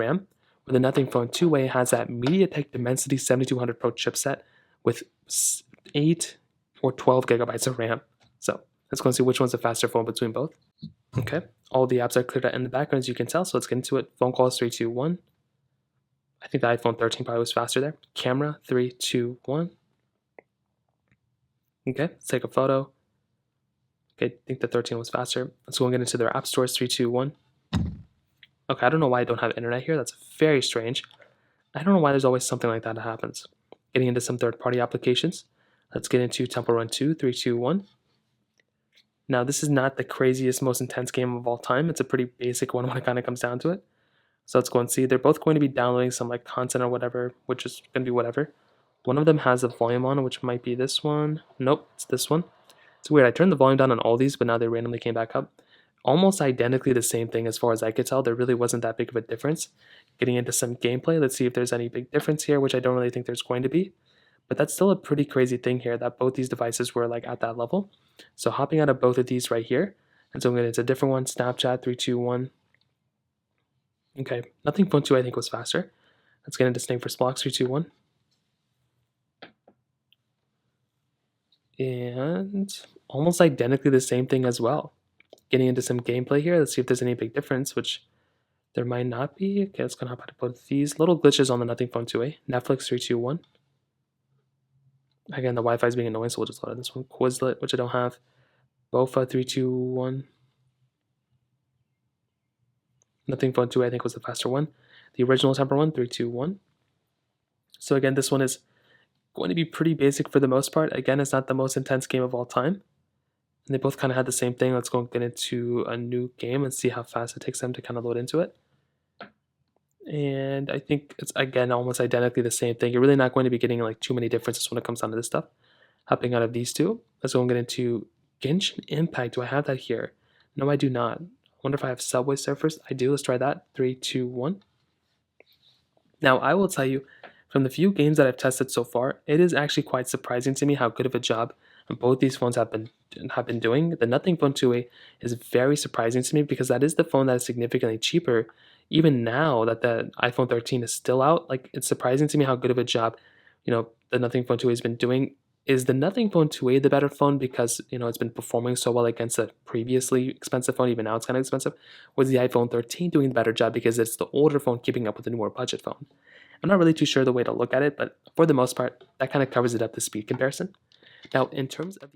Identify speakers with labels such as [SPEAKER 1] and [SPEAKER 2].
[SPEAKER 1] RAM, where the Nothing Phone 2A has that MediaTek Dimensity 7200 Pro chipset with 8 or 12 gigabytes of RAM. So let's go and see which one's the faster phone between both. Okay, all the apps are cleared out in the background, as you can tell, so let's get into it. Phone calls, 3, 2, 1. I think the iPhone 13 probably was faster there. Camera, 3, 2, 1. Okay, let's take a photo. Okay, I think the 13 was faster. Let's go and get into their app stores, 3, 2, 1. Okay, I don't know why I don't have internet here. That's very strange. I don't know why there's always something like that that happens. Getting into some third-party applications. Let's get into Temple Run 2, 3, 2, 1. Now, this is not the craziest, most intense game of all time. It's a pretty basic one when it kind of comes down to it. So let's go and see. They're both going to be downloading some like content or whatever, which is going to be whatever. One of them has the volume on, which might be this one. Nope, it's this one. It's weird. I turned the volume down on all these, but now they randomly came back up. Almost identically the same thing as far as I could tell. There really wasn't that big of a difference. Getting into some gameplay, let's see if there's any big difference here, which I don't really think there's going to be. But that's still a pretty crazy thing here that both these devices were like at that level. So hopping out of both of these right here, and so I'm going to into a different one, Snapchat 3, 2, 1. Okay, Nothing Phone 2 I think was faster. Let's get into Snake for Blocks 3, 2, 1. And almost identically the same thing as well. Getting into some gameplay here, let's see if there's any big difference, which there might not be. Okay, let's go and hop out of both of these. Little glitches on the Nothing Phone 2A. Netflix 3, 2, 1. Again, the Wi-Fi is being annoying, so we'll just load this one. Quizlet, which I don't have. Bofa 3, 2, 1. Nothing Phone 2 I think was the faster one. The original Temper one, 3, 2, 1. So again, this one is going to be pretty basic for the most part. Again, it's not the most intense game of all time. And they both kind of had the same thing. Let's go and get into a new game and see how fast it takes them to kind of load into it. And I think it's, again, almost identically the same thing. You're really not going to be getting like too many differences when it comes down to this stuff. Hopping out of these two, let's go and get into Genshin Impact. Do I have that here? No, I do not. I wonder if I have Subway Surfers. I do. Let's try that. 3, 2, 1. Now, I will tell you, from the few games that I've tested so far, it is actually quite surprising to me how good of a job both these phones have been doing. The Nothing Phone 2A is very surprising to me because that is the phone that is significantly cheaper. Even now that the iPhone 13 is still out, like it's surprising to me how good of a job, the Nothing Phone 2A has been doing. Is the Nothing Phone 2A the better phone because, it's been performing so well against a previously expensive phone, even now it's kind of expensive? Was the iPhone 13 doing the better job because it's the older phone keeping up with the newer budget phone? I'm not really too sure the way to look at it, but for the most part, that kind of covers it up, the speed comparison. Now, in terms of